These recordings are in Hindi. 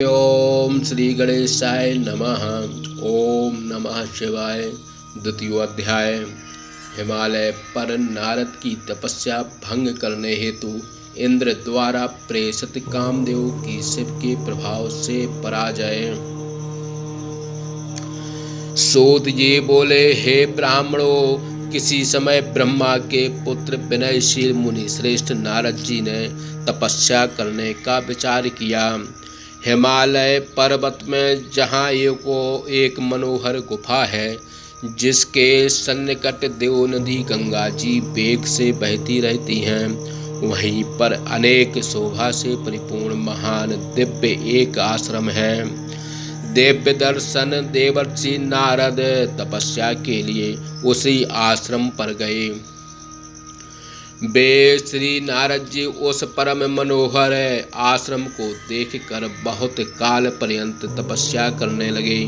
ओम श्री गणेशाय नमः। ओम नमः शिवाय। द्वितीय अध्याय। हिमालय पर नारद की तपस्या भंग करने हेतु इंद्र द्वारा प्रेषित कामदेव की शिव के प्रभाव से पराजय। सूत जी बोले, हे ब्राह्मणों, किसी समय ब्रह्मा के पुत्र विनयशील मुनि श्रेष्ठ नारद जी ने तपस्या करने का विचार किया। हिमालय पर्वत में जहाँ एक मनोहर गुफा है, जिसके सन्निकट देव नदी गंगा जी वेग से बहती रहती हैं, वहीं पर अनेक शोभा से परिपूर्ण महान दिव्य एक आश्रम है। दिव्य दर्शन देवर्षि नारद तपस्या के लिए उसी आश्रम पर गए। वे श्री नारद जी उस परम मनोहर आश्रम को देखकर बहुत काल पर्यंत तपस्या करने लगे।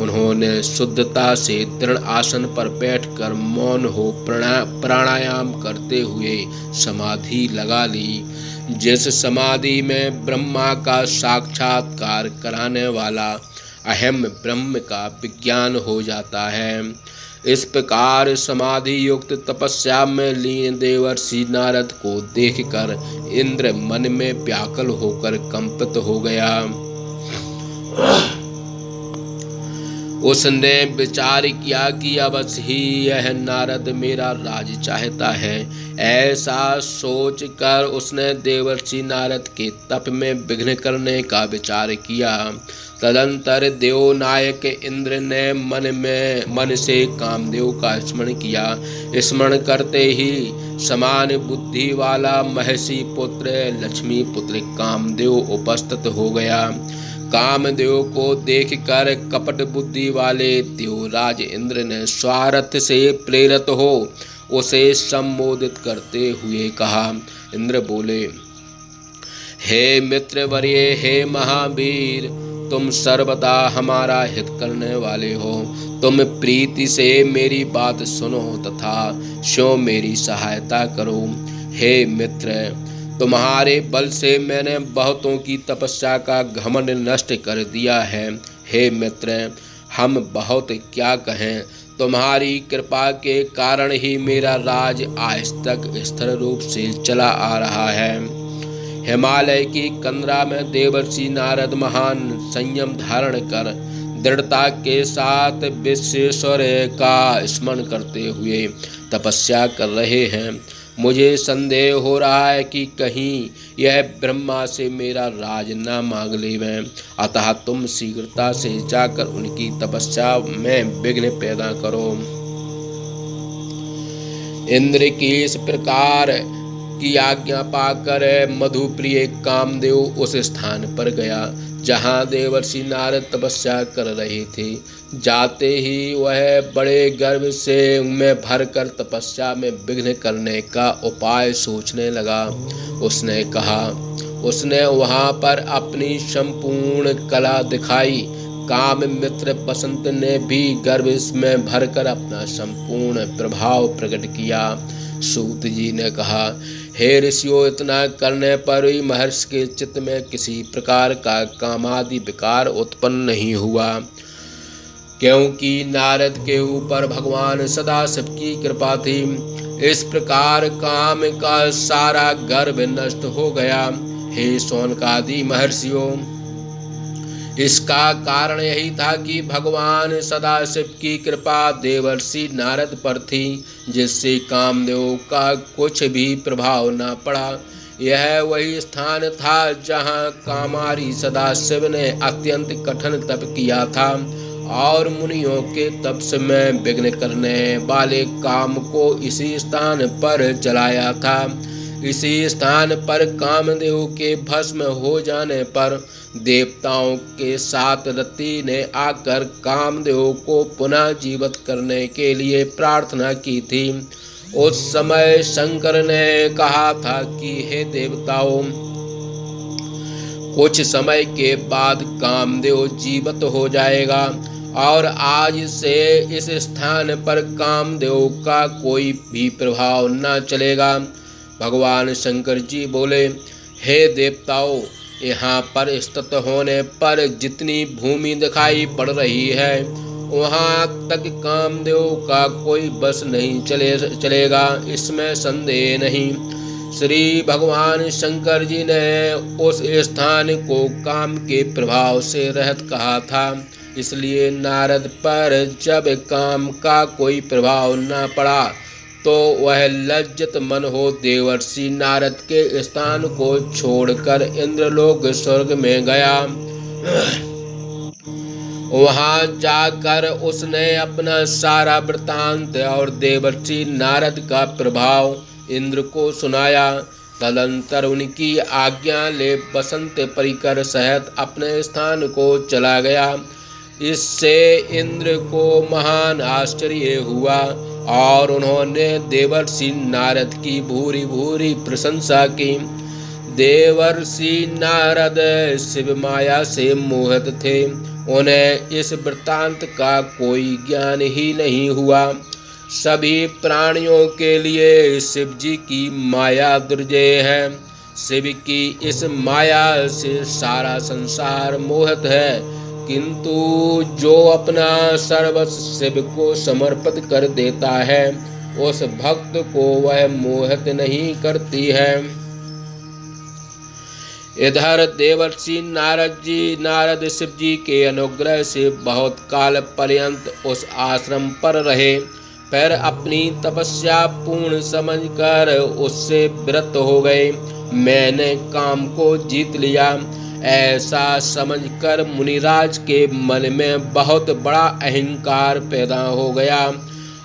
उन्होंने शुद्धता से दृढ़ आसन पर बैठकर मौन हो प्राणायाम करते हुए समाधि लगा ली, जिस समाधि में ब्रह्मा का साक्षात्कार कराने वाला अहम ब्रह्म का विज्ञान हो जाता है। इस प्रकार समाधि युक्त तपस्या में लीन देवर्षि नारद को देखकर इंद्र मन में व्याकुल होकर कंपित हो गया। उसने विचार किया कि अवश्य ही यह नारद मेरा राज चाहता है। ऐसा सोचकर उसने देवर्षि नारद के तप में विघ्न करने का विचार किया। तदंतर देवनायक इंद्र ने मन से कामदेव का स्मरण किया। स्मरण करते ही समान बुद्धि वाला महर्षि पुत्र लक्ष्मी पुत्र कामदेव उपस्थित हो गया। कामदेव को देखकर कपट बुद्धि वाले देवराज इंद्र ने स्वार्थ से प्रेरित हो उसे संबोधित करते हुए कहा। इंद्र बोले, हे मित्रवर्य, हे महावीर, तुम सर्वदा हमारा हित करने वाले हो। तुम प्रीति से मेरी बात सुनो तथा स्यों मेरी सहायता करो। हे मित्र, तुम्हारे बल से मैंने बहुतों की तपस्या का घमंड नष्ट कर दिया है। हे मित्र, हम बहुत क्या कहें, तुम्हारी कृपा के कारण ही मेरा राज आज तक स्थिर रूप से चला आ रहा है। हिमालय की कंदरा में देवर्षि नारद महान संयम धारण कर दृढ़ता के साथ विश्वेश्वर का स्मरण करते हुए तपस्या कर रहे हैं। मुझे संदेह हो रहा है कि कहीं यह ब्रह्मा से मेरा राज न मांग लेवें, अतः तुम शीघ्रता से जाकर उनकी तपस्या में विघ्न पैदा करो। इंद्र की इस प्रकार की आज्ञा पाकर मधुप्रिय कामदेव उस स्थान पर गया जहाँ देवर्षि नारद तपस्या कर रहे थे। जाते ही वह बड़े गर्व से उनमें भरकर तपस्या में विघ्न करने का उपाय सोचने लगा। उसने वहाँ पर अपनी संपूर्ण कला दिखाई। काम मित्र बसंत ने भी गर्व में भरकर अपना संपूर्ण प्रभाव प्रकट किया। सूत जी ने कहा, हे ऋषियों, इतना करने पर भी महर्षि के चित्त में किसी प्रकार का कामादि विकार उत्पन्न नहीं हुआ, क्योंकि नारद के ऊपर भगवान सदाशिव की कृपा थी। इस प्रकार काम का सारा गर्व नष्ट हो गया। हे शौनकादि महर्षियों, इसका कारण यही था कि भगवान सदाशिव की कृपा देवर्षि नारद पर थी, जिससे कामदेव का कुछ भी प्रभाव न पड़ा। यह वही स्थान था जहाँ कामारी सदाशिव ने अत्यंत कठिन तप किया था और मुनियों के तप में विघ्न करने वाले काम को इसी स्थान पर जलाया था। इसी स्थान पर कामदेव के भस्म हो जाने पर देवताओं के साथ रति ने आकर कामदेव को पुनः जीवित करने के लिए प्रार्थना की थी। उस समय शंकर ने कहा था कि हे देवताओं, कुछ समय के बाद कामदेव जीवित हो जाएगा और आज से इस स्थान पर कामदेव का कोई भी प्रभाव न चलेगा। भगवान शंकर जी बोले, हे देवताओं, यहाँ पर स्थित होने पर जितनी भूमि दिखाई पड़ रही है वहाँ तक कामदेव का कोई बस नहीं चलेगा, इसमें संदेह नहीं। श्री भगवान शंकर जी ने उस स्थान को काम के प्रभाव से रहित कहा था, इसलिए नारद पर जब काम का कोई प्रभाव न पड़ा तो वह लज्जित मन हो देवर्षि नारद के स्थान को छोड़कर इंद्रलोक स्वर्ग में गया। वहां जाकर उसने अपना सारा वृत्तांत और देवर्षि नारद का प्रभाव इंद्र को सुनाया। तदंतर उनकी आज्ञा ले बसंत परिकर सहित अपने स्थान को चला गया। इससे इंद्र को महान आश्चर्य हुआ और उन्होंने देवर्षि नारद की भूरी भूरी प्रशंसा की। देवर्षि नारद शिव माया से मोहित थे, उन्हें इस वृत्तांत का कोई ज्ञान ही नहीं हुआ। सभी प्राणियों के लिए शिव जी की माया दुर्जय है। शिव की इस माया से सारा संसार मोहित है, किंतु जो अपना सर्वस्व शिव को समर्पित कर देता है उस भक्त को वह मोहित नहीं करती है। इधर देवर्षि नारद शिव जी के अनुग्रह से बहुत काल पर्यंत उस आश्रम पर रहे, फिर अपनी तपस्या पूर्ण समझकर उससे विरत हो गए। मैंने काम को जीत लिया ऐसा समझकर मुनिराज के मन में बहुत बड़ा अहंकार पैदा हो गया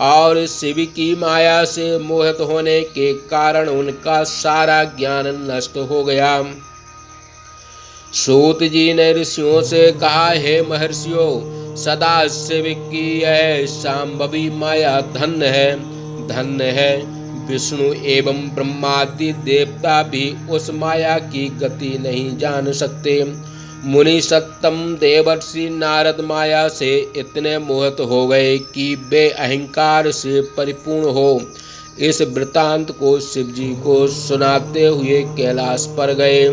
और शिव की माया से मोहित होने के कारण उनका सारा ज्ञान नष्ट हो गया। सूत जी ने ऋषियों से कहा, हे महर्षियों, सदा शिव की यह शांभवी माया धन्य है। विष्णु एवं ब्रह्मादि देवता भी उस माया की गति नहीं जान सकते। मुनि सत्तम देवर्षि नारद माया से इतने मोहित हो गए कि वे अहंकार से परिपूर्ण हो इस वृत्तांत को शिव जी को सुनाते हुए कैलाश पर गए।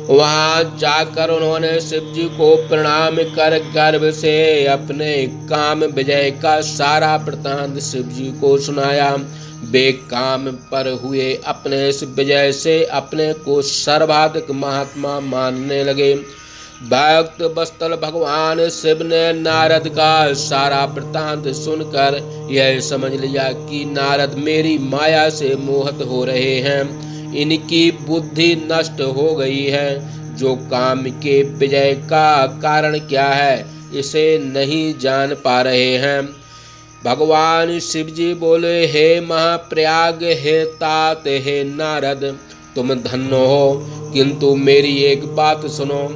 वहां जाकर उन्होंने शिव जी को प्रणाम कर गर्व से अपने काम विजय का सारा वृत्तांत शिव जी को सुनाया। वे काम पर हुए अपने इस विजय से अपने को सर्वाधिक महात्मा मानने लगे। भक्त वत्सल भगवान शिव ने नारद का सारा वृत्तांत सुनकर यह समझ लिया कि नारद मेरी माया से मोहित हो रहे हैं, इनकी बुद्धि नष्ट हो गई है। जो काम के विजय का कारण क्या है इसे नहीं जान पा रहे हैं। भगवान शिव जी बोले, हे महाप्रयाग, हे तात, हे नारद, तुम धन्य हो, किंतु मेरी एक बात सुनो।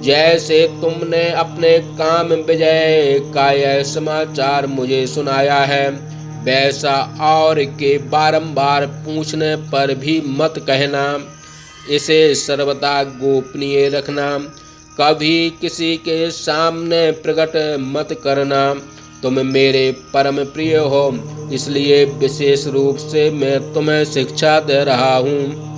जैसे तुमने अपने काम विजय का यह समाचार मुझे सुनाया है, वैसा और के बारंबार पूछने पर भी मत कहना। इसे सर्वदा गोपनीय रखना, कभी किसी के सामने प्रकट मत करना। तुम मेरे परम प्रिय हो, इसलिए विशेष रूप से मैं तुम्हें शिक्षा दे रहा हूँ।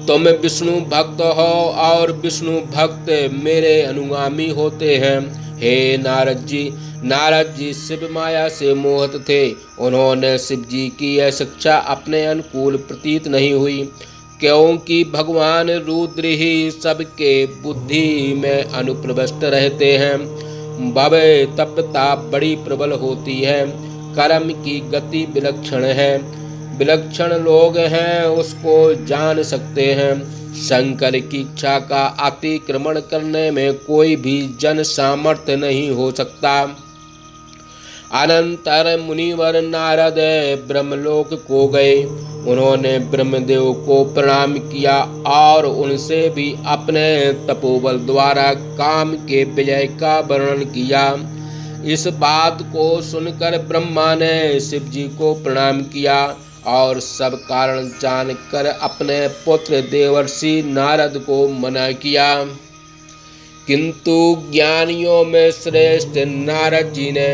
तुम विष्णु भक्त हो और विष्णु भक्त मेरे अनुगामी होते हैं। हे नारद जी शिव माया से मोहित थे। उन्होंने शिव जी की यह शिक्षा अपने अनुकूल प्रतीत नहीं हुई, क्योंकि भगवान रुद्र ही सबके बुद्धि में अनुप्रविष्ट रहते हैं। भय तपता बड़ी प्रबल होती है, कर्म की गति विलक्षण है, विलक्षण लोग हैं उसको जान सकते हैं। शंकर की इच्छा का अतिक्रमण करने में कोई भी जन सामर्थ्य नहीं हो सकता। अनंतर मुनिवर नारद ब्रह्मलोक को गए। उन्होंने ब्रह्मदेव को प्रणाम किया और उनसे भी अपने तपोबल द्वारा काम के विजय का वर्णन किया। इस बात को सुनकर ब्रह्मा ने शिव जी को प्रणाम किया और सब कारण जानकर अपने पुत्र देवर्षि नारद को मना किया। किंतु ज्ञानियों में श्रेष्ठ नारद जी ने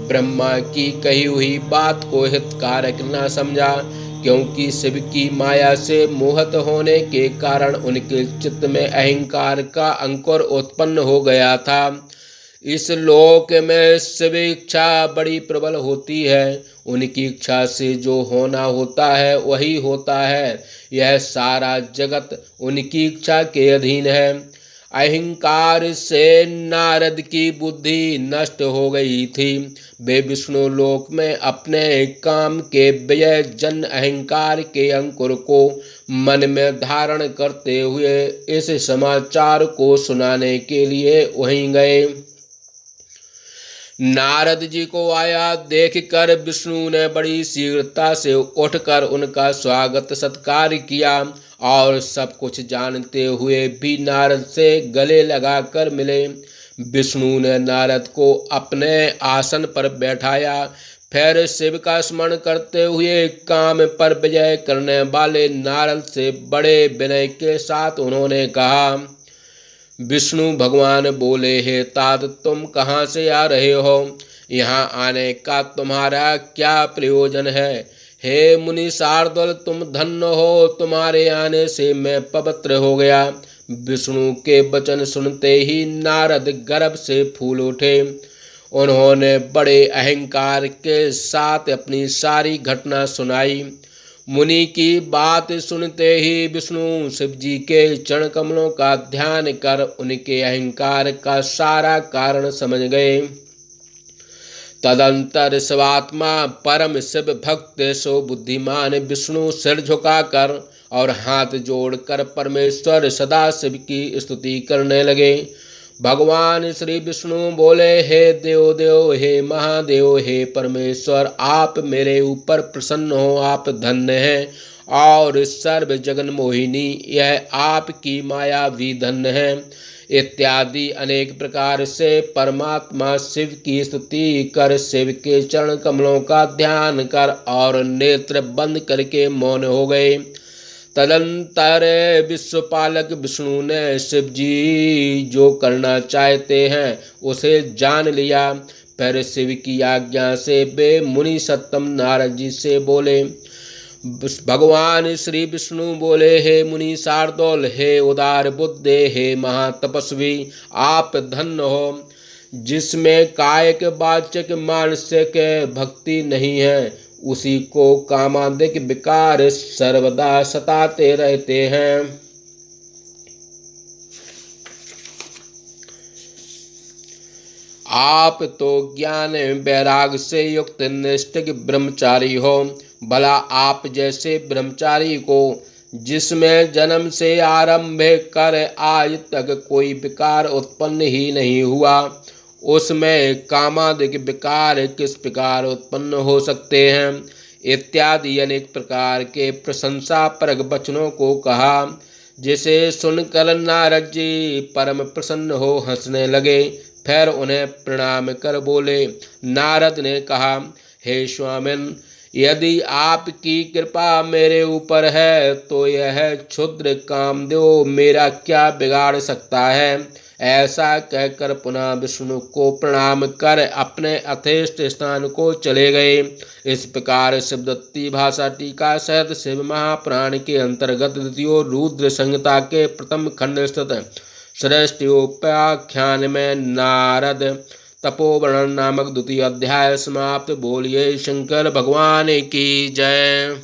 ब्रह्मा की कही हुई बात को हितकारक न समझा, क्योंकि शिव की माया से मोहित होने के कारण उनके चित्त में अहंकार का अंकुर उत्पन्न हो गया था। इस लोक में शिव इच्छा बड़ी प्रबल होती है। उनकी इच्छा से जो होना होता है वही होता है। यह सारा जगत उनकी इच्छा के अधीन है। अहंकार से नारद की बुद्धि नष्ट हो गई थी। वे विष्णु लोक में अपने काम के व्यय जन अहंकार के अंकुर को मन में धारण करते हुए इस समाचार को सुनाने के लिए वहीं गए। नारद जी को आया देखकर विष्णु ने बड़ी शीघ्रता से उठकर उनका स्वागत सत्कार किया और सब कुछ जानते हुए भी नारद से गले लगाकर मिले। विष्णु ने नारद को अपने आसन पर बैठाया। फिर शिव का स्मरण करते हुए काम पर विजय करने वाले नारद से बड़े विनय के साथ उन्होंने कहा। विष्णु भगवान बोले, हे तात, तुम कहाँ से आ रहे हो? यहाँ आने का तुम्हारा क्या प्रयोजन है? हे मुनि शार्दूल, तुम धन्य हो, तुम्हारे आने से मैं पवित्र हो गया। विष्णु के वचन सुनते ही नारद गर्व से फूल उठे। उन्होंने बड़े अहंकार के साथ अपनी सारी घटना सुनाई। मुनि की बात सुनते ही विष्णु शिव जी के चरण कमलों का ध्यान कर उनके अहंकार का सारा कारण समझ गए। तदंतर शिवात्मा परम शिव भक्त सो बुद्धिमान विष्णु सिर झुकाकर और हाथ जोड़कर परमेश्वर सदा शिव की स्तुति करने लगे। भगवान श्री विष्णु बोले, हे देव देव, हे महादेव, हे परमेश्वर, आप मेरे ऊपर प्रसन्न हो, आप धन्य हैं और सर्व जगन मोहिनी, यह आपकी माया भी धन्य है। इत्यादि अनेक प्रकार से परमात्मा शिव की स्तुति कर शिव के चरण कमलों का ध्यान कर और नेत्र बंद करके मौन हो गए। तदंतर विश्वपालक विष्णु ने शिव जी जो करना चाहते हैं उसे जान लिया। फिर शिव की आज्ञा से वे मुनि सत्तम नारद जी से बोले। भगवान श्री विष्णु बोले, हे मुनि शार्दूल, हे उदार बुद्धे, हे महातपस्वी, आप धन्य हो। जिसमें कायिक वाचक मानसिक भक्ति नहीं है उसी को कामादिक विकार सर्वदा सताते रहते हैं। आप तो ज्ञान वैराग से युक्त निष्ठिक ब्रह्मचारी हो। भला आप जैसे ब्रह्मचारी को जिसमें जन्म से आरंभ कर आज तक कोई विकार उत्पन्न ही नहीं हुआ, उसमें कामादिक विकार किस प्रकार उत्पन्न हो सकते हैं? इत्यादि अनेक प्रकार के प्रशंसा परक वचनों को कहा, जिसे सुनकर नारद जी परम प्रसन्न हो हंसने लगे। फिर उन्हें प्रणाम कर बोले। नारद ने कहा, हे स्वामिन, यदि आपकी कृपा मेरे ऊपर है तो यह क्षुद्र कामदेव मेरा क्या बिगाड़ सकता है? ऐसा कहकर पुनः विष्णु को प्रणाम कर अपने अथेष्ट स्थान को चले गए। इस प्रकार शिवदत्ती भाषा टीका सहित शिव महापुराण के अंतर्गत द्वितीय रुद्र संहिता के प्रथम खंड स्थित श्रेष्ठोपाख्यान में नारद तपोवर्णन नामक द्वितीय अध्याय समाप्त। बोलिए शंकर भगवान की जय।